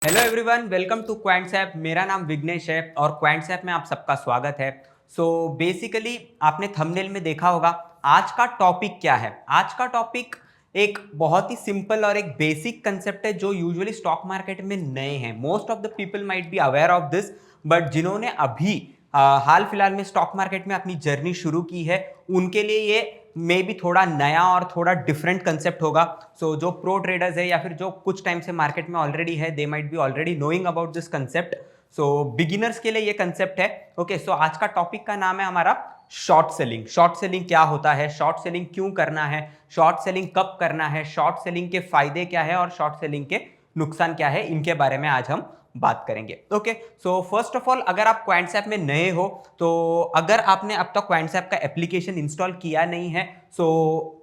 Hello everyone, welcome to Quants app. मेरा नाम विघ्नेश है और क्वांट्स ऐप में आप सबका स्वागत है। बेसिकली आपने थंबनेल में देखा होगा आज का टॉपिक क्या है। आज का टॉपिक एक बहुत ही सिंपल और एक बेसिक कंसेप्ट है जो यूजुअली स्टॉक मार्केट में नए हैं। Most of the people might be aware of this, but जिन्होंने अभी हाल फिलहाल में स्टॉक मार्केट में अपनी जर्नी शुरू की है उनके लिए ये मे बी थोड़ा नया और थोड़ा डिफरेंट कंसेप्ट होगा। जो प्रो ट्रेडर्स है या फिर जो कुछ टाइम से मार्केट में ऑलरेडी है, they might be already knowing about this concept. Beginners के लिए ये कंसेप्ट है। ओके, सो आज का टॉपिक का नाम है हमारा शॉर्ट सेलिंग। शॉर्ट सेलिंग क्या होता है, शॉर्ट सेलिंग क्यों करना है, शॉर्ट सेलिंग कब करना है, शॉर्ट सेलिंग के फायदे क्या है और शॉर्ट सेलिंग के नुकसान क्या है, इनके बारे में आज हम बात करेंगे। Okay, so first of all अगर आप क्वांट्स ऐप में नए हो तो अगर आपने अब तक क्वांट्स ऐप का एप्लीकेशन इंस्टॉल किया नहीं है,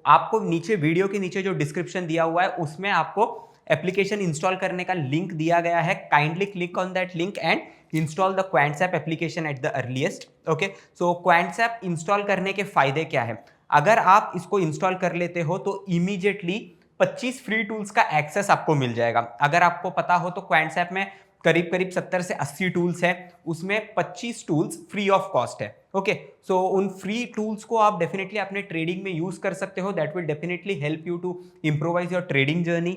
आपको नीचे वीडियो के नीचे जो डिस्क्रिप्शन दिया हुआ है उसमें आपको एप्लीकेशन इंस्टॉल करने का लिंक दिया गया है। Kindly click on that link and install the quants app application at the earliest. Okay, so quants app install करने के फायदे क्या है। अगर आप इसको इंस्टॉल कर लेते हो तो इमीडिएटली 25 फ्री टूल्स का एक्सेस आपको मिल जाएगा। अगर आपको पता हो तो क्वांट्स ऐप में करीब करीब 70 से 80 टूल्स है, उसमें 25 टूल्स फ्री ऑफ कॉस्ट है। ओके, सो उन फ्री टूल्स को आप डेफिनेटली अपने ट्रेडिंग में यूज कर सकते हो। That will definitely help you to improvise your trading journey.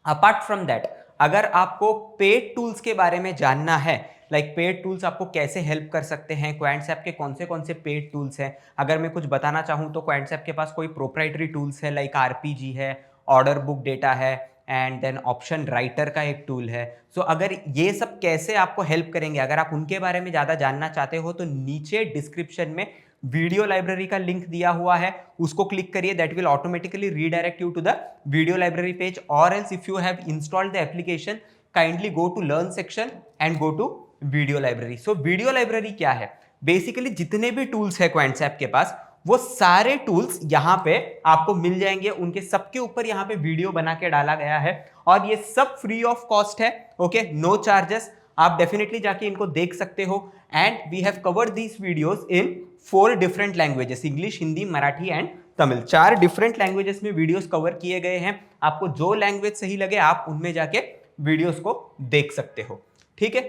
Apart from that, अगर आपको पेड टूल्स के बारे में जानना है, लाइक पेड टूल्स आपको कैसे हेल्प कर सकते हैं, क्वांट्स ऐप के कौन से पेड टूल्स हैं, अगर मैं कुछ बताना चाहूँ तो क्वांट्स ऐप के पास कोई प्रोप्राइटरी टूल्स है लाइक आरपीजी है, ऑर्डर बुक डेटा है एंड देन ऑप्शन राइटर का एक टूल है। अगर ये सब कैसे आपको हेल्प करेंगे, अगर आप उनके बारे में ज़्यादा जानना चाहते हो तो नीचे डिस्क्रिप्शन में वीडियो लाइब्रेरी का लिंक दिया हुआ है, उसको क्लिक करिए। That will automatically redirect you to the video library page, और else if you have installed the application kindly go to learn section and go to video library. Video library क्या है, basically जितने भी tools है quants app के पास वो सारे tools यहाँ पे आपको मिल जाएंगे। उनके सबके ऊपर यहाँ पे वीडियो बना के डाला गया है और ये सब फ्री ऑफ कॉस्ट है। Okay, no charges. आप डेफिनेटली जाके इनको देख सकते हो and we have covered these videos in 4 different languages, English, Hindi, Marathi and Tamil. 4 different languages में वीडियोस कवर किए गए हैं। आपको जो लैंग्वेज सही लगे आप उनमें जाके वीडियोस को देख सकते हो। ठीक है,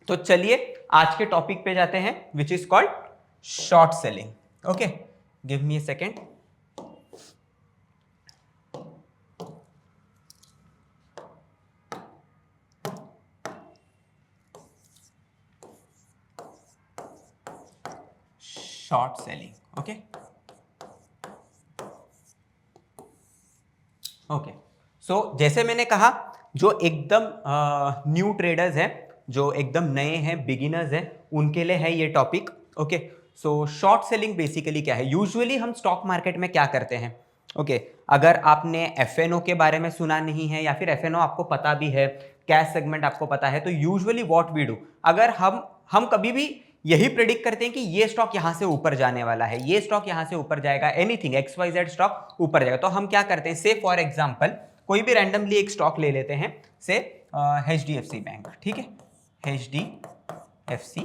तो चलिए आज के टॉपिक पे जाते हैं which is called short selling. Okay, give me a second. Short selling. Okay okay, so जैसे मैंने कहा जो एकदम न्यू ट्रेडर्स हैं, जो एकदम नए हैं, बिगिनर्स हैं, उनके लिए है ये topic. Okay, so short selling basically क्या है। यूजुअली हम स्टॉक मार्केट में क्या करते हैं। ओके, अगर आपने एफएनओ के बारे में सुना नहीं है या फिर एफएनओ आपको पता भी है, कैश सेगमेंट आपको पता है, तो यूजुअली व्हाट वी डू, अगर हम कभी भी यही प्रेडिक्ट करते हैं कि ये स्टॉक यहां से ऊपर जाने वाला है, ये स्टॉक यहां से ऊपर जाएगा, एनीथिंग XYZ स्टॉक ऊपर जाएगा, तो हम क्या करते हैं, से फॉर एग्जांपल कोई भी रैंडमली एक स्टॉक ले लेते हैं, से HDFC बैंक। ठीक है, HDFC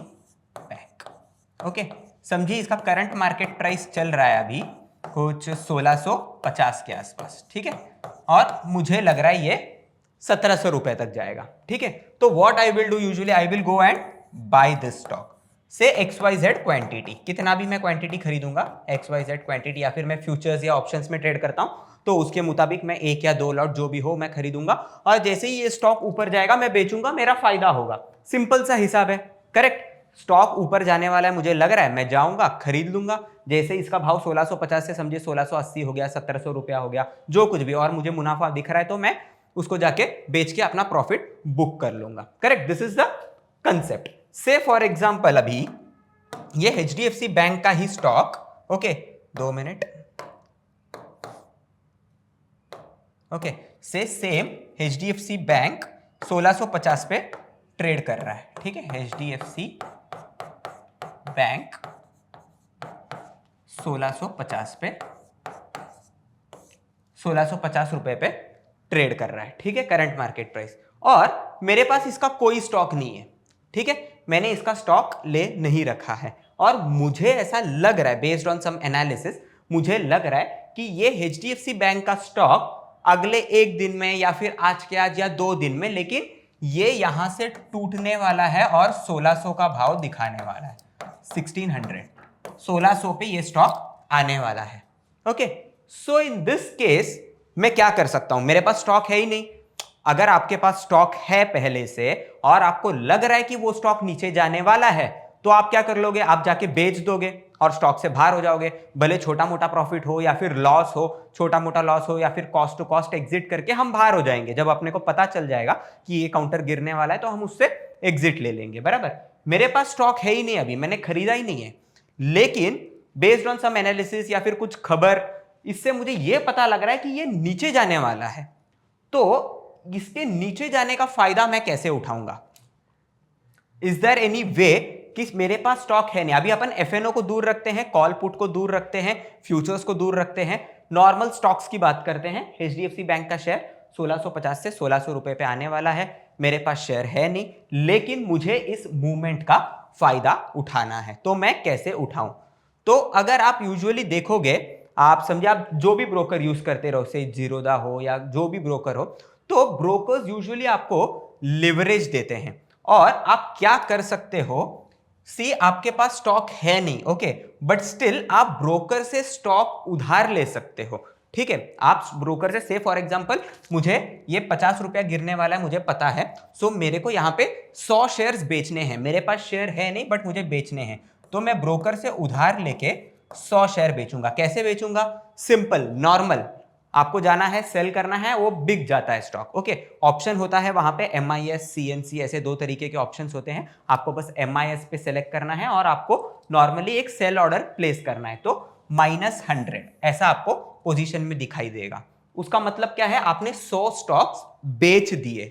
बैंक। ओके, समझिए इसका करंट मार्केट प्राइस चल रहा है अभी कुछ 1650 के आसपास। ठीक है, और मुझे लग रहा है ये 1700 रुपए तक जाएगा। ठीक है, तो what I will do, usually I will go and buy this stock से XYZ क्वांटिटी। कितना भी मैं क्वांटिटी खरीदूंगा, XYZ क्वांटिटी, या फिर मैं फ्यूचर्स या ऑप्शंस में ट्रेड करता हूं तो उसके मुताबिक मैं 1 या 2 लॉट जो भी हो मैं खरीदूंगा, और जैसे ही ये स्टॉक ऊपर जाएगा मैं बेचूंगा, मेरा फायदा होगा। सिंपल सा हिसाब है। करेक्ट, स्टॉक ऊपर जाने वाला है, मुझे लग रहा है, मैं जाऊंगा खरीद लूंगा। जैसे इसका भाव 1650 से समझिए 1680 हो गया, 1700 रुपया हो गया, जो कुछ भी, और मुझे मुनाफा दिख रहा है तो मैं उसको जाके बेच के अपना प्रॉफिट बुक कर लूंगा। Correct, this is the concept. से फॉर एग्जांपल अभी ये HDFC बैंक का ही स्टॉक, ओके 2 मिनट, ओके, से सेम HDFC बैंक 1650 पे ट्रेड कर रहा है। ठीक है, HDFC बैंक 1650 पे 1650 रुपए पे ट्रेड कर रहा है। ठीक है, करंट मार्केट प्राइस, और मेरे पास इसका कोई स्टॉक नहीं है। ठीक है, मैंने इसका स्टॉक ले नहीं रखा है, और मुझे ऐसा लग रहा है बेस्ड ऑन सम एनालिसिस, मुझे लग रहा है कि ये HDFC बैंक का स्टॉक अगले 1 दिन में या फिर आज के आज या 2 दिन में, लेकिन ये यहां से टूटने वाला है और 1600 का भाव दिखाने वाला है। 1600 पे ये स्टॉक आने वाला है। Okay, so in this case मैं क्या कर सकता हूं, मेरे पास स्टॉक है ही नहीं। अगर आपके पास स्टॉक है पहले से और आपको लग रहा है कि वो स्टॉक नीचे जाने वाला है, तो आप क्या कर लोगे, आप जाके बेच दोगे और स्टॉक से बाहर हो जाओगे। भले छोटा मोटा प्रॉफिट हो या फिर लॉस हो, छोटा मोटा लॉस हो या फिर कॉस्ट टू कॉस्ट एग्जिट करके हम बाहर हो जाएंगे। जब अपने को पता चल जाएगा कि ये काउंटर गिरने वाला है तो हम उससे एग्जिट ले लेंगे। बराबर, मेरे पास स्टॉक है ही नहीं, अभी मैंने खरीदा ही नहीं है, लेकिन बेस्ड ऑन सम एनालिसिस या फिर कुछ खबर, इससे मुझे ये पता लग रहा है कि ये नीचे जाने वाला है। तो इसके नीचे जाने का फायदा मैं कैसे उठाऊंगा? इज देयर एनी वे कि मेरे पास स्टॉक है नहीं, अभी अपन एफएनओ को दूर रखते हैं, कॉल पुट को दूर रखते हैं, फ्यूचर्स को दूर रखते हैं, नॉर्मल स्टॉक्स की बात करते हैं। एचडीएफसी बैंक का शेयर 1650 से 1600 रुपए पे आने वाला है। मेरे पास शेयर है नहीं, लेकिन मुझे इस मूवमेंट का फायदा उठाना है। तो मैं कैसे उठाऊं? तो अगर आप यूजुअली देखोगे, आप समझे, आप जो भी ब्रोकर यूज करते रहो, से जीरोधा हो या जो भी ब्रोकर हो, तो ब्रोकर्स यूजुअली आपको लिवरेज देते हैं। और आप क्या कर सकते हो, सी आपके पास स्टॉक है नहीं, ओके, बट स्टिल आप ब्रोकर से स्टॉक उधार ले सकते हो। ठीक है, आप ब्रोकर से, से फॉर एग्जांपल मुझे ये 50 रुपया गिरने वाला है, मुझे पता है, सो मेरे को यहां पे 100 शेयर्स बेचने हैं। मेरे पास शेयर है नहीं बट मुझे बेचने हैं, तो मैं ब्रोकर से उधार लेके 100 शेयर बेचूंगा। कैसे बेचूंगा? सिंपल, नॉर्मल, आपको जाना है, सेल करना है, वो बिक जाता है स्टॉक। ओके, ऑप्शन होता है वहां पे MIS, CNC, ऐसे दो तरीके के ऑप्शंस होते हैं। आपको बस MIS पे सेलेक्ट करना है और आपको नॉर्मली एक सेल ऑर्डर प्लेस करना है। तो -100 ऐसा आपको पोजीशन में दिखाई देगा। उसका मतलब क्या है? आपने 100 स्टॉक्स बेच दिए।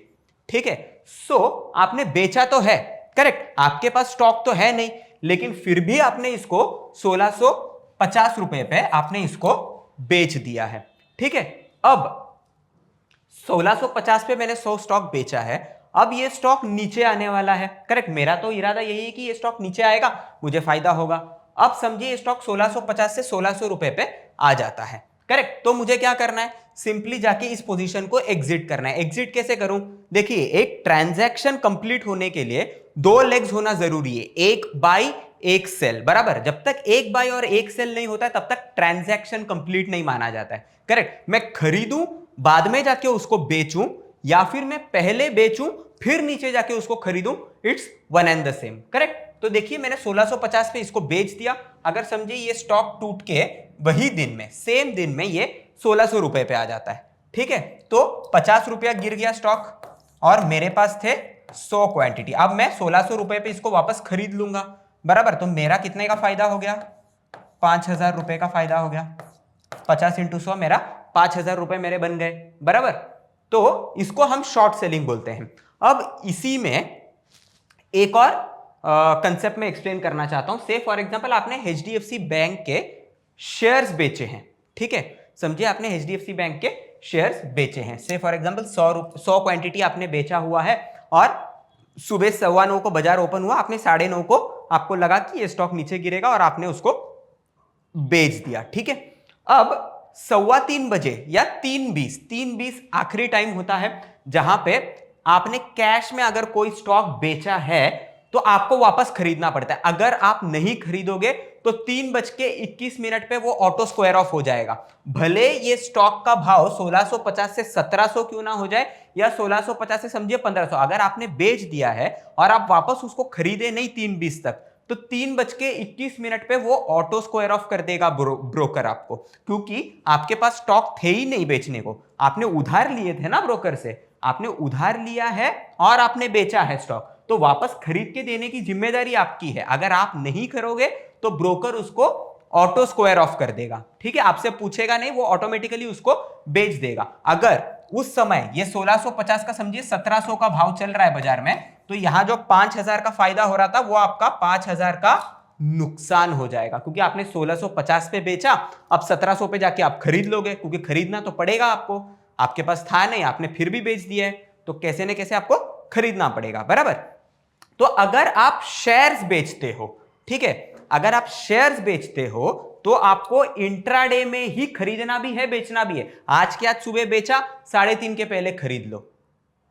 ठीक है, सो आपने बेचा तो है, करेक्ट, आपके पास स्टॉक तो है नहीं, लेकिन फिर भी आपने इसको 1650 रुपए पे आपने इसको बेच दिया है। ठीक है, अब 1650 पे मैंने 100 स्टॉक बेचा है, अब ये स्टॉक नीचे आने वाला है, करेक्ट। मेरा तो इरादा यही है कि ये स्टॉक नीचे आएगा, मुझे फायदा होगा। अब समझिए ये स्टॉक 1650 से 1600 रुपए पे आ जाता है, करेक्ट। तो मुझे क्या करना है? सिंपली जाके इस पोजीशन को एग्जिट करना है। एग्जिट कैसे करूं? देखिए, एक ट्रांजैक्शन कंप्लीट होने के लिए 2 लेग्स होना जरूरी है, एक बाई एक सेल। बराबर, जब तक एक बाई और एक सेल नहीं होता है तब तक ट्रांजैक्शन कंप्लीट नहीं माना जाता है, करेक्ट। मैं खरीदूं बाद में जाके उसको बेचूं, या फिर मैं पहले बेचूं फिर नीचे जाके उसको खरीदूं, it's one and the same, correct. तो देखिए, मैंने 1650 पे इसको बेच दिया। अगर समझिए ये स्टॉक टूट के वही दिन में, सेम दिन में ये 1600 रुपए पे आ जाता है। ठीक है, तो 50 रुपया गिर गया स्टॉक और मेरे पास थे 100 क्वांटिटी। अब मैं 1600 रुपए पे इसको वापस खरीद लूंगा। बराबर, तो मेरा कितने का फायदा हो गया? 5000 रुपए का फायदा हो गया। 50 × 100 मेरा 5000 रुपए मेरे बन गए। बराबर, तो इसको हम शॉर्ट सेलिंग बोलते हैं। अब इसी में एक और कंसेप्ट में एक्सप्लेन करना चाहता हूं। से फॉर एग्जांपल आपने HDFC बैंक के शेयर्स बेचे हैं। ठीक है, समझिए आपने HDFC बैंक के शेयर्स बेचे हैं। से फॉर एग्जांपल 100 क्वांटिटी आपने बेचा हुआ है और सुबह 9:15 को बाजार ओपन हुआ, आपने 9:30 को आपको लगा कि ये स्टॉक नीचे गिरेगा और आपने उसको बेच दिया। ठीक है, अब 3:15 बजे या 3:20 आखिरी टाइम होता है जहां पे आपने कैश में अगर कोई स्टॉक बेचा है तो आपको वापस खरीदना पड़ता है। अगर आप नहीं खरीदोगे तो 3:21 पे वो ऑटो स्क्वायर ऑफ हो जाएगा। भले ये स्टॉक का भाव 1650 से 1700 क्यों ना हो जाए, या 1650 से समझिए 1500, अगर आपने बेच दिया है और आप वापस उसको खरीदे नहीं 3:20 तक, तो 3:21 पे वो ऑटो स्क्वायर ऑफ कर देगा ब्रोकर आपको, क्योंकि आपके पास स्टॉक थे ही नहीं बेचने को। आपने उधार लिए थे ना ब्रोकर से, आपने उधार लिया है और आपने बेचा है स्टॉक, तो वापस खरीद के देने की जिम्मेदारी आपकी है। अगर आप नहीं करोगे तो ब्रोकर उसको ऑटो स्क्वायर ऑफ कर देगा। ठीक है, आपसे पूछेगा नहीं, वो ऑटोमेटिकली उसको बेच देगा। अगर उस समय ये 1650 का समझिए 1700 का भाव चल रहा है बाजार में, तो यहां जो 5000 का फायदा हो रहा था वो आपका 5000 का नुकसान हो जाएगा, क्योंकि आपने 1650 पे बेचा, अब 1700 पे जाके आप खरीद लोगे, क्योंकि खरीदना तो पड़ेगा आपको, आपके पास था नहीं, आपने फिर भी बेच दिया है, तो कैसे न कैसे आपको खरीदना पड़ेगा। बराबर, तो अगर आप शेयर्स बेचते हो, ठीक है, अगर आप शेयर्स बेचते हो तो आपको इंट्राडे में ही खरीदना भी है, बेचना भी है। आज के आज सुबह बेचा, 3:30 के पहले खरीद लो।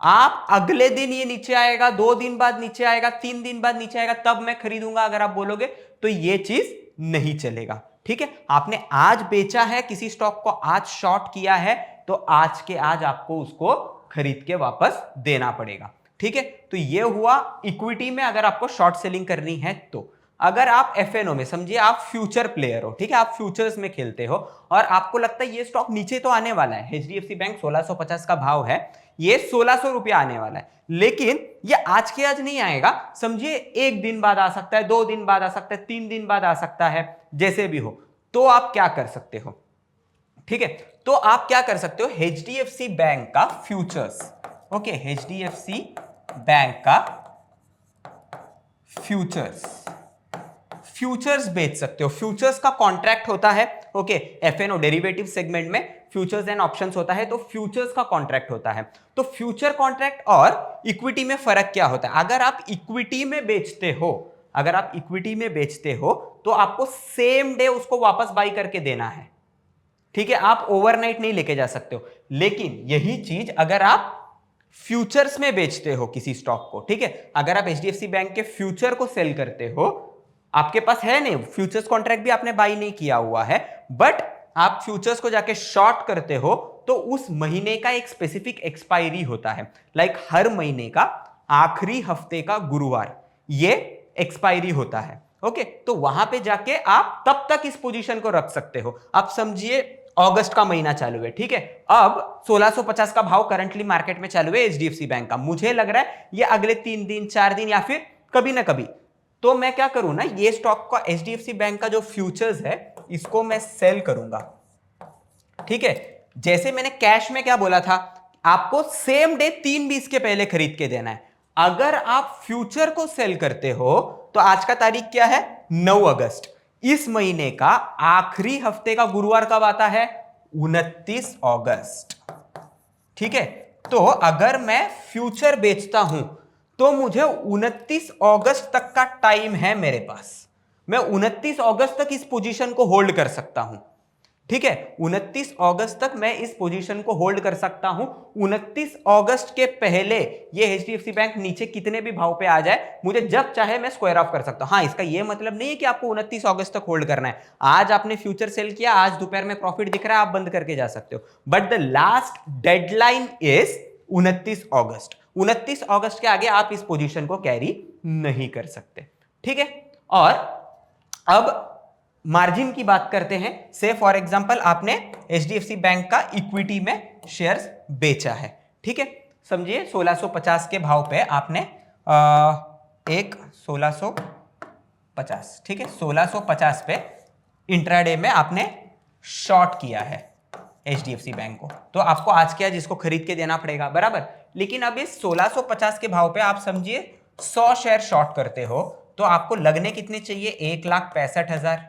आप अगले दिन ये नीचे आएगा, 2 दिन बाद नीचे आएगा, 3 दिन बाद नीचे आएगा, तब मैं खरीदूंगा अगर आप बोलोगे तो ये चीज नहीं चलेगा। ठीक है, आपने आज बेचा है किसी स्टॉक को, आज शॉर्ट किया है, तो आज के आज आपको उसको खरीद के वापस देना पड़ेगा। ठीक है, तो ये हुआ इक्विटी में अगर आपको शॉर्ट सेलिंग करनी है तो। अगर आप एफएनओ में, समझिए आप फ्यूचर प्लेयर हो, ठीक है, आप फ्यूचर्स में खेलते हो और आपको लगता है ये स्टॉक नीचे तो आने वाला है, एचडीएफसी बैंक 1650 का भाव है, ये 1600 रुपया आने वाला है, लेकिन ये आज के आज नहीं आएगा, समझिए 1 दिन बाद आ सकता है, 2 दिन बाद आ सकता है, 3 दिन बाद आ सकता है, जैसे भी हो, तो आप क्या कर सकते हो? ठीक है, तो आप क्या कर सकते हो, एचडीएफसी बैंक का फ्यूचर्स, ओके, एचडीएफसी बैंक का फ्यूचर्स बेच सकते हो। फ्यूचर्स का कॉन्ट्रैक्ट होता है, ओके, एफएनओ डेरिवेटिव सेगमेंट में फ्यूचर्स एंड ऑप्शंस होता है, तो फ्यूचर्स का कॉन्ट्रैक्ट होता है। तो फ्यूचर कॉन्ट्रैक्ट और इक्विटी में फर्क क्या होता है? अगर आप इक्विटी में बेचते हो, तो आपको सेम डे उसको वापस बाई करके देना है। ठीक है, आप ओवरनाइट नहीं लेके जा सकते हो। लेकिन यही चीज अगर आप फ्यूचर्स में बेचते हो किसी स्टॉक को, ठीक है, अगर आप एचडीएफसी बैंक के फ्यूचर को सेल करते हो, आपके पास है नहीं फ्यूचर्स कॉन्ट्रैक्ट भी आपने बाई नहीं किया हुआ है, बट आप फ्यूचर्स को जाके शॉर्ट करते हो, तो उस महीने का एक स्पेसिफिक एक्सपायरी होता है, लाइक हर महीने का आखिरी हफ्ते का गुरुवार ये एक्सपायरी होता है। ओके, तो वहां पे जाके आप तब तक इस पोजीशन को रख सकते हो। आप समझिए अगस्त का महीना चालू है, ठीक है, अब 1650 का भाव करंटली मार्केट में चालू है एचडीएफसी बैंक का, मुझे लग रहा है ये अगले 3 दिन 4 दिन या फिर कभी ना कभी, तो मैं क्या करूं ना, ये स्टॉक का एचडीएफसी बैंक का जो फ्यूचर्स है इसको मैं सेल करूंगा। ठीक है, जैसे मैंने कैश में क्या बोला था, आपको सेम डे 3:20 के पहले खरीद के देना है। अगर आप फ्यूचर को सेल करते हो तो आज का तारीख क्या है, 9 अगस्त, इस महीने का आखिरी हफ्ते का गुरुवार कब आता है, 29 अगस्त। ठीक है, तो अगर मैं फ्यूचर बेचता हूं तो मुझे 29 अगस्त तक का टाइम है मेरे पास, मैं 29 अगस्त तक इस पोजीशन को होल्ड कर सकता हूं। ठीक है, 29 अगस्त तक मैं इस पोजीशन को होल्ड कर सकता हूं। 29 अगस्त के पहले ये एचडीएफसी बैंक नीचे कितने भी भाव पे आ जाए, मुझे जब चाहे मैं स्क्वायर ऑफ कर सकता हूं। हाँ, इसका ये मतलब नहीं है कि आपको 29 अगस्त तक होल्ड करना है। आज आपने फ्यूचर सेल किया, आज दोपहर में प्रॉफिट दिख रहा है, आप बंद करके जा सकते हो, but the last deadline is 29 अगस्त। 29 अगस्त के आगे आप इस पोजीशन को कैरी नहीं कर सकते। ठीक है, और अब मार्जिन की बात करते हैं। से फॉर एग्जांपल आपने एचडीएफसी बैंक का इक्विटी में शेयर्स बेचा है, ठीक है, समझिए 1650 के भाव पे आपने एक 1650, ठीक है, 1650 पे इंट्राडे में आपने शॉर्ट किया है एचडीएफसी बैंक को, तो आपको आज क्या जिसको खरीद के देना पड़ेगा, बराबर। लेकिन अब इस 1650 के भाव पे आप समझिए 100 शेयर शॉर्ट करते हो, तो आपको लगने कितने चाहिए, 1,65,000,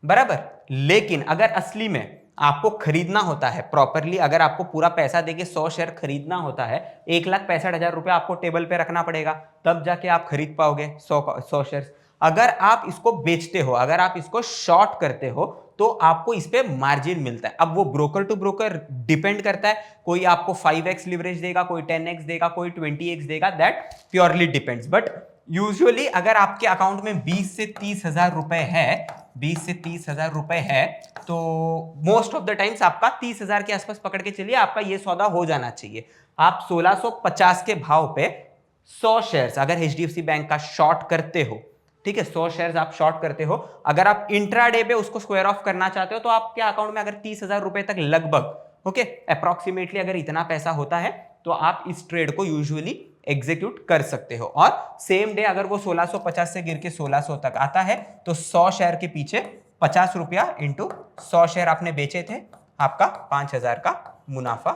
बराबर। लेकिन अगर असली में आपको खरीदना होता है प्रॉपरली, अगर आपको पूरा पैसा देके 100 शेयर खरीदना होता है, 1,65,000 रुपया आपको टेबल पे रखना पड़ेगा, तब जाके आप खरीद पाओगे 100 शेयर। अगर आप इसको बेचते हो, अगर आप इसको शॉर्ट करते हो, तो आपको इस पे मार्जिन मिलता है। अब वो ब्रोकर टू ब्रोकर डिपेंड करता है, कोई आपको 5x लिवरेज देगा, कोई 10x देगा, कोई 20x देगा, that purely depends. But usually अगर आपके अकाउंट में 20 से 30,000 रुपए है, 20 से 30,000 रुपए है, तो मोस्ट ऑफ द टाइम्स आपका 30,000 के आसपास पकड़ के चलिए, आपका ये सौदा हो जाना चाहिए। आप 1650 के भाव पे 100 शेयर्स अगर एचडीएफसी बैंक का शॉर्ट करते हो, ठीक है, 100 शेयर्स आप शॉर्ट करते हो, अगर आप इंट्राडे पे उसको स्क्वायर ऑफ करना चाहते हो, तो आपके अकाउंट में अगर 30,000 रुपए तक लगभग, ओके, अप्रोक्सीमेटली अगर इतना पैसा होता है, तो आप इस ट्रेड को यूजुअली एग्जीक्यूट कर सकते हो। और सेम डे अगर वो 1650 से गिर के 1600 तक आता है, तो 100 शेयर के पीछे 50 रुपया इंटू 100 शेयर आपने बेचे थे, आपका 5,000 का मुनाफा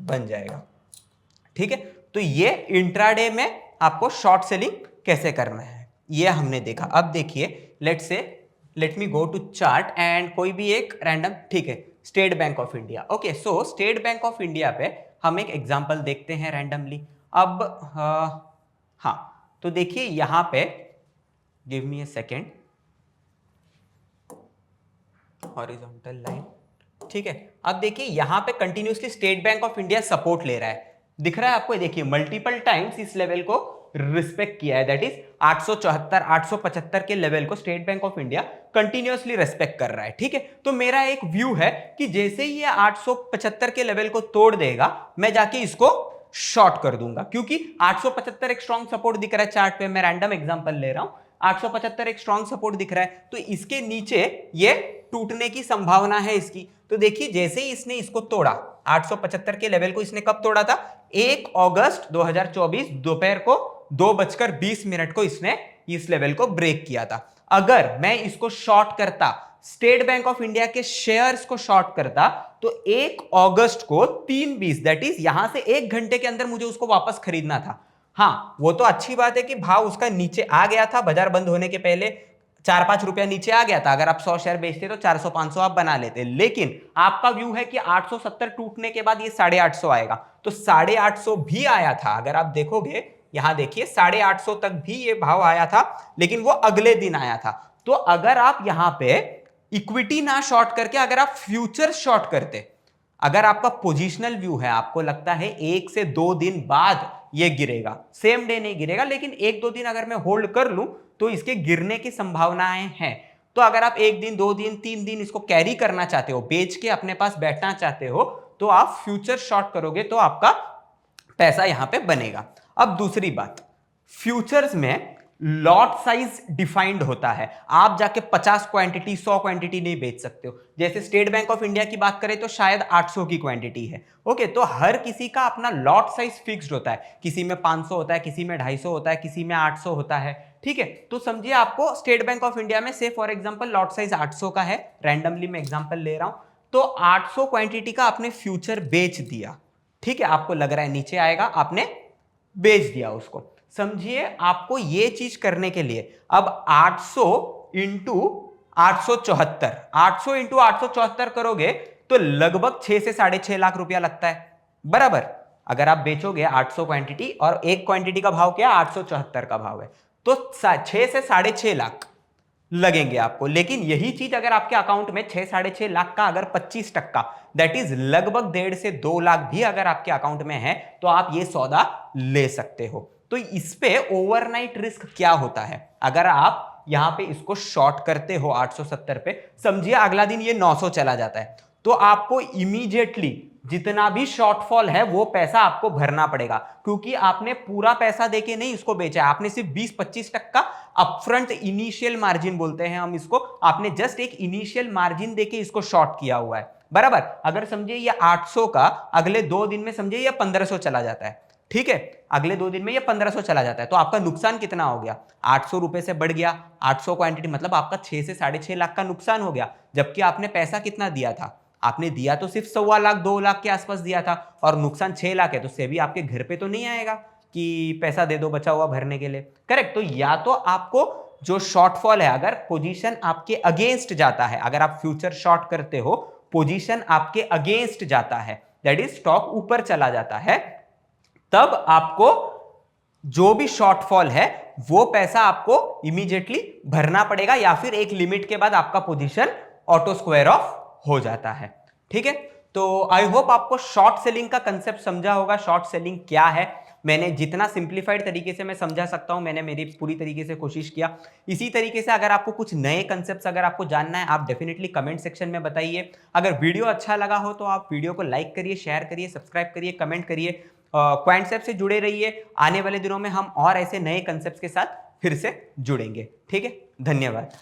बन जाएगा। ठीक है, तो ये इंट्राडे में आपको शॉर्ट सेलिंग कैसे करना है ये हमने देखा। अब देखिए, let me go to chart and कोई भी एक रैंडम, ठीक है, state bank of India. Okay, so state bank of India पे हम एक एग्जांपल देखते हैं रैंडमली। अब हाँ, तो देखिए यहां पे, गिव मी ए सेकेंड, हॉरिजॉन्टल लाइन, ठीक है। अब देखिए यहां पे continuously state bank of India support ले रहा है, दिख रहा है आपको, देखिए मल्टीपल टाइम्स इस लेवल को रिस्पेक्ट किया है, दैट इज 874 875 के लेवल को state bank of India continuously respect कर रहा है। ठीक है, तो मेरा एक व्यू है कि जैसे ही ये 875 के लेवल को तोड़ देगा मैं जाके इसको शॉर्ट कर दूंगा, क्योंकि 875 एक स्ट्रॉन्ग सपोर्ट दिख रहा है चार्ट पे, मैं रैंडम एग्जांपल ले रहा हूं, 875 एक स्ट्रॉन्ग सपोर्ट दिख रहा है, तो इसके नीचे ये टूटने की संभावना है इसकी। तो देखिए जैसे ही इसने इसको तोड़ा, 875 के लेवल को इसने कब तोड़ा था, 1 अगस्त 2024 दोपहर को 2:20 को इसने इस लेवल को ब्रेक किया था। अगर मैं इसको शॉर्ट करता, स्टेट बैंक ऑफ इंडिया के शेयर्स को शॉर्ट करता, तो 1 अगस्त को 3:20 दैट इज यहां से 1 घंटे के अंदर मुझे उसको वापस खरीदना था। हाँ, वो तो अच्छी बात है कि भाव उसका नीचे आ गया था, बाजार बंद होने के पहले 4-5 रुपया नीचे आ गया था, अगर आप 100 शेयर बेचते तो 400-500 आप बना लेते, लेकिन आपका व्यू है कि 870 टूटने के बाद ये 850 आएगा, तो 850 भी आया था, अगर आप देखोगे यहां देखिए 850 तक भी ये भाव आया था, लेकिन वो अगले दिन आया था। तो अगर आप यहां पे इक्विटी ना शॉर्ट करके अगर आप फ्यूचर शॉर्ट करते, अगर आपका पोजिशनल व्यू है, आपको लगता है 1 से 2 दिन बाद ये गिरेगा, सेम डे नहीं गिरेगा, लेकिन 1-2 दिन अगर मैं होल्ड कर लूं तो इसके गिरने की संभावनाएं हैं, तो अगर आप 1 दिन 2 दिन 3 दिन इसको कैरी करना चाहते हो, बेच के अपने पास बैठना चाहते हो, तो आप फ्यूचर शॉर्ट करोगे तो आपका पैसा यहां पे बनेगा। अब दूसरी बात, फ्यूचर्स में लॉट साइज डिफाइंड होता है, आप जाके 50 क्वांटिटी 100 क्वांटिटी नहीं बेच सकते हो। जैसे स्टेट बैंक ऑफ इंडिया की बात करें तो शायद 800 की क्वांटिटी है, ओके, तो हर किसी का अपना लॉट साइज फिक्स्ड होता है, किसी में 500 होता है, किसी में 250 होता है, किसी में 800 होता है। ठीक है, तो समझिए आपको स्टेट बैंक ऑफ इंडिया में से फॉर एग्जांपल लॉट साइज 800 का है, रैंडमली मैं एग्जांपल ले रहा हूं, तो 800 क्वांटिटी का आपने फ्यूचर बेच दिया। ठीक है, आपको लग रहा है नीचे आएगा, आपने बेच दिया उसको। समझिए आपको ये चीज करने के लिए अब 800 इंटू 874, 800 इंटू 874 करोगे तो लगभग 6 से 6.5 लाख रुपया लगता है, बराबर। अगर आप बेचोगे 800 क्वांटिटी, और एक क्वांटिटी का भाव क्या, 874 का भाव है, तो 6 से 6.5 लाख लगेंगे आपको। लेकिन यही चीज अगर आपके अकाउंट में 6-6.5 लाख का अगर 25%, दैट इज लगभग 1.5 से 2 लाख भी अगर आपके अकाउंट में है, तो आप ये सौदा ले सकते हो। तो इस पे ओवरनाइट रिस्क क्या होता है, अगर आप यहां पे इसको शॉर्ट करते हो 870 पे, समझिए अगला दिन ये 900 चला जाता है, तो आपको इमीडिएटली जितना भी शॉर्टफॉल है वो पैसा आपको भरना पड़ेगा, क्योंकि आपने पूरा पैसा देके नहीं इसको बेचा है, आपने सिर्फ 20-25% अपफ्रंट इनिशियल मार्जिन बोलते हैं हम इसको, आपने जस्ट एक इनिशियल मार्जिन देके इसको शॉर्ट किया हुआ है, बराबर। अगर समझिए ये 800 का अगले 2 दिन में समझिए ये 1500 चला जाता है, ठीक है, अगले 2 दिन में ये 1500 चला जाता है, तो आपका नुकसान कितना हो गया, 800 रुपए से बढ़ गया, 800 क्वांटिटी मतलब आपका 6 से 6.5 लाख का नुकसान हो गया, जबकि आपने पैसा कितना दिया था, आपने दिया तो सिर्फ 1.25 लाख 2 लाख के आसपास दिया था, और नुकसान 6 लाख है, तो सेबी आपके घर पे तो नहीं आएगा कि पैसा दे दो बचा हुआ भरने के लिए, करेक्ट। तो या तो आपको जो शॉर्टफॉल है, अगर पोजीशन आपके अगेंस्ट जाता है, अगर आप फ्यूचर शॉर्ट करते हो, पोजीशन आपके अगेंस्ट जाता है, दैट इज स्टॉक ऊपर चला जाता है, तब आपको जो भी शॉर्टफॉल है वो पैसा आपको इमीडिएटली भरना पड़ेगा, या फिर एक लिमिट के बाद आपका पोजीशन ऑटो स्क्वायर ऑफ हो जाता है। ठीक है, तो आई होप आपको शॉर्ट सेलिंग का कंसेप्ट समझा होगा, शॉर्ट सेलिंग क्या है, मैंने जितना सिंप्लीफाइड तरीके से मैं समझा सकता हूं मैंने मेरी पूरी तरीके से कोशिश किया। इसी तरीके से अगर आपको कुछ नए कंसेप्ट्स अगर आपको जानना है, आप डेफिनेटली कमेंट सेक्शन में बताइए। अगर वीडियो अच्छा लगा हो तो आप वीडियो को लाइक करिए, शेयर करिए, सब्सक्राइब करिए, कमेंट करिए, क्वांटसेप से जुड़े रहिए। आने वाले दिनों में हम और ऐसे नए कंसेप्ट्स के साथ फिर से जुड़ेंगे। ठीक है, धन्यवाद।